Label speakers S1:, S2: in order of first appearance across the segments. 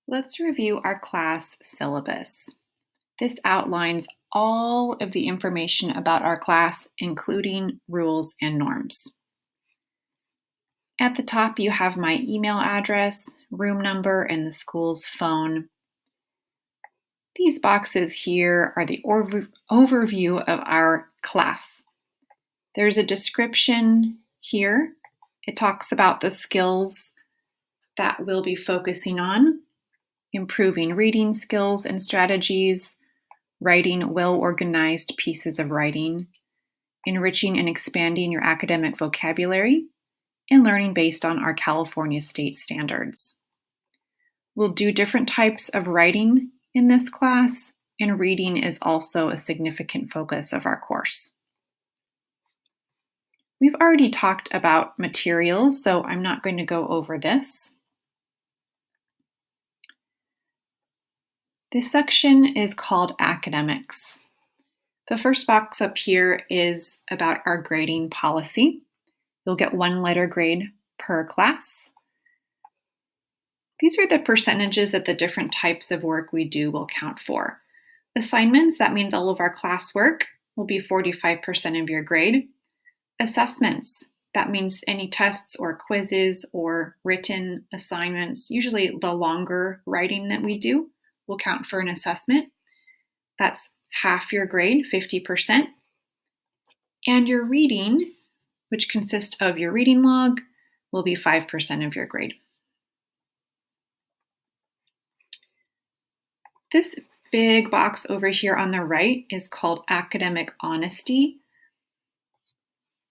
S1: Let's review our class syllabus. This outlines all of the information about our class, including rules and norms. At the top, you have my email address, room number, and the school's phone. These boxes here are the overview of our class. There's a description here. It talks about the skills that we'll be focusing on: improving reading skills and strategies, writing well-organized pieces of writing, enriching and expanding your academic vocabulary, and learning based on our California state standards. We'll do different types of writing in this class, and reading is also a significant focus of our course. We've already talked about materials, so I'm not going to go over this. This section is called academics. The first box up here is about our grading policy. You'll get 1 letter grade per class. These are the percentages that the different types of work we do will count for. Assignments, that means all of our classwork, will be 45% of your grade. Assessments, that means any tests or quizzes or written assignments, usually the longer writing that we do, will count for an assessment. That's half your grade, 50%. And your reading, which consists of your reading log, will be 5% of your grade. This big box over here on the right is called academic honesty.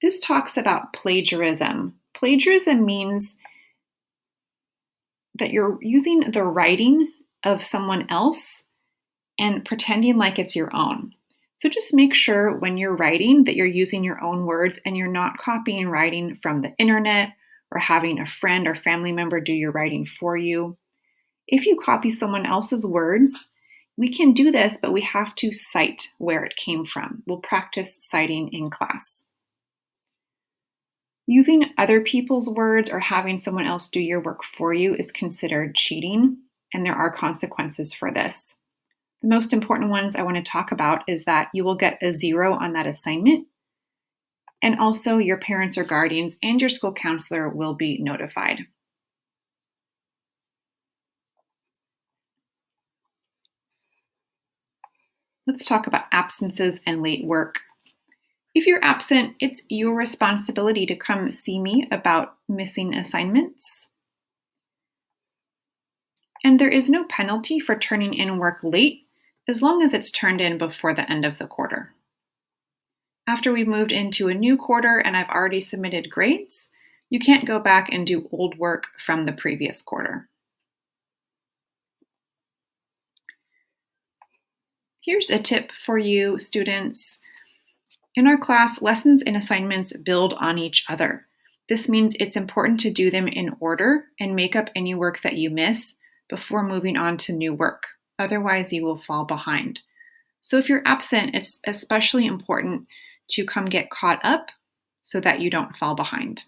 S1: This talks about plagiarism. Plagiarism means that you're using the writing of someone else and pretending like it's your own. So just make sure when you're writing that you're using your own words and you're not copying writing from the internet or having a friend or family member do your writing for you. If you copy someone else's words, we can do this, but we have to cite where it came from. We'll practice citing in class. Using other people's words or having someone else do your work for you is considered cheating, and there are consequences for this. The most important ones I want to talk about is that you will get a 0 on that assignment, and also your parents or guardians and your school counselor will be notified. Let's talk about absences and late work. If you're absent, it's your responsibility to come see me about missing assignments. And there is no penalty for turning in work late as long as it's turned in before the end of the quarter. After we've moved into a new quarter and I've already submitted grades, you can't go back and do old work from the previous quarter. Here's a tip for you, students. In our class, lessons and assignments build on each other. This means it's important to do them in order and make up any work that you miss before moving on to new work. Otherwise, you will fall behind. So if you're absent, it's especially important to come get caught up so that you don't fall behind.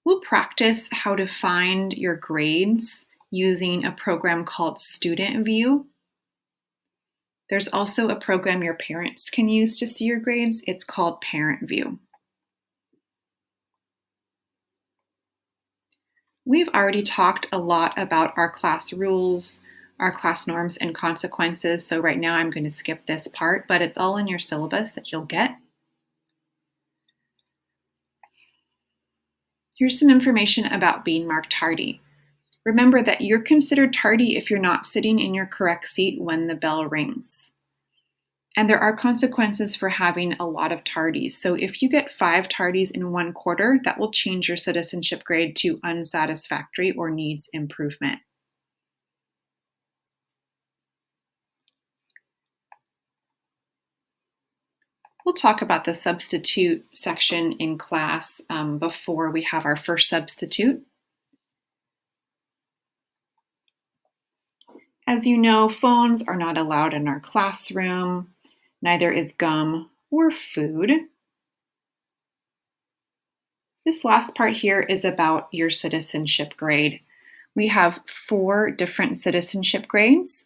S1: We'll practice how to find your grades using a program called Student View. There's also a program your parents can use to see your grades. It's called Parent View. We've already talked a lot about our class rules, our class norms and consequences, so right now I'm going to skip this part, but it's all in your syllabus that you'll get. Here's some information about being marked tardy. Remember that you're considered tardy if you're not sitting in your correct seat when the bell rings. And there are consequences for having a lot of tardies. So if you get 5 tardies in 1 quarter, that will change your citizenship grade to unsatisfactory or needs improvement. We'll talk about the substitute section in class before we have our first substitute. As you know, phones are not allowed in our classroom, neither is gum or food. This last part here is about your citizenship grade. We have 4 different citizenship grades.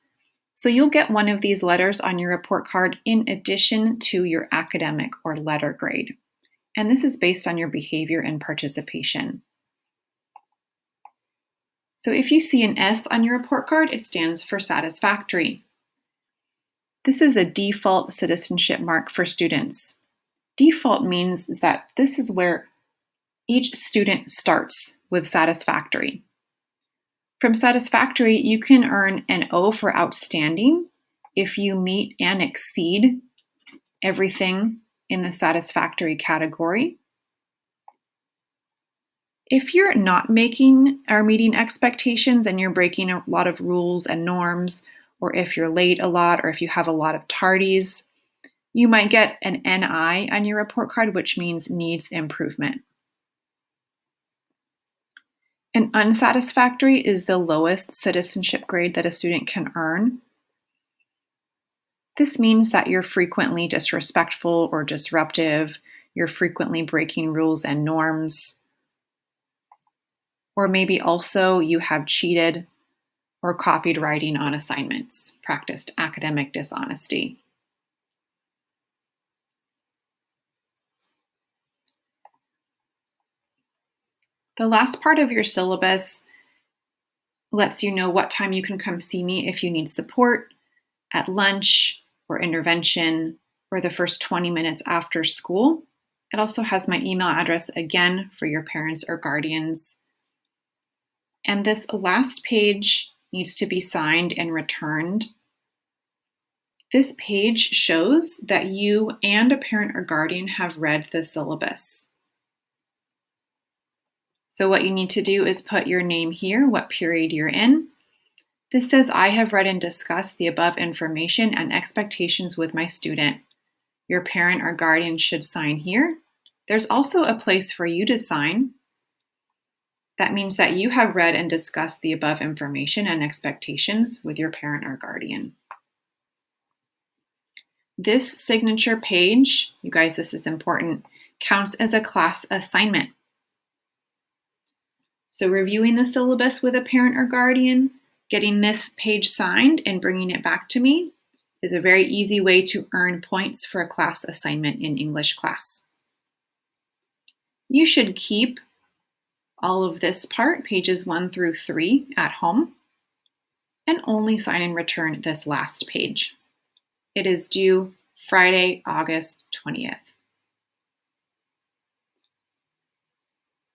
S1: So you'll get one of these letters on your report card in addition to your academic or letter grade. And this is based on your behavior and participation. So if you see an S on your report card, it stands for satisfactory. This is a default citizenship mark for students. Default means that this is where each student starts with satisfactory. From satisfactory, you can earn an O for outstanding if you meet and exceed everything in the satisfactory category. If you're not making or meeting expectations and you're breaking a lot of rules and norms, or if you're late a lot, or if you have a lot of tardies, you might get an NI on your report card, which means needs improvement. An unsatisfactory is the lowest citizenship grade that a student can earn. This means that you're frequently disrespectful or disruptive, you're frequently breaking rules and norms, or maybe also you have cheated or copied writing on assignments, practiced academic dishonesty. The last part of your syllabus lets you know what time you can come see me if you need support at lunch or intervention or the first 20 minutes after school. It also has my email address again for your parents or guardians. And this last page needs to be signed and returned. This page shows that you and a parent or guardian have read the syllabus. So what you need to do is put your name here, what period you're in. This says, I have read and discussed the above information and expectations with my student. Your parent or guardian should sign here. There's also a place for you to sign. That means that you have read and discussed the above information and expectations with your parent or guardian. This signature page, you guys, this is important, counts as a class assignment. So reviewing the syllabus with a parent or guardian, getting this page signed and bringing it back to me is a very easy way to earn points for a class assignment in English class. You should keep all of this part, pages 1 through 3, at home, and only sign and return this last page. It is due Friday, August 20th.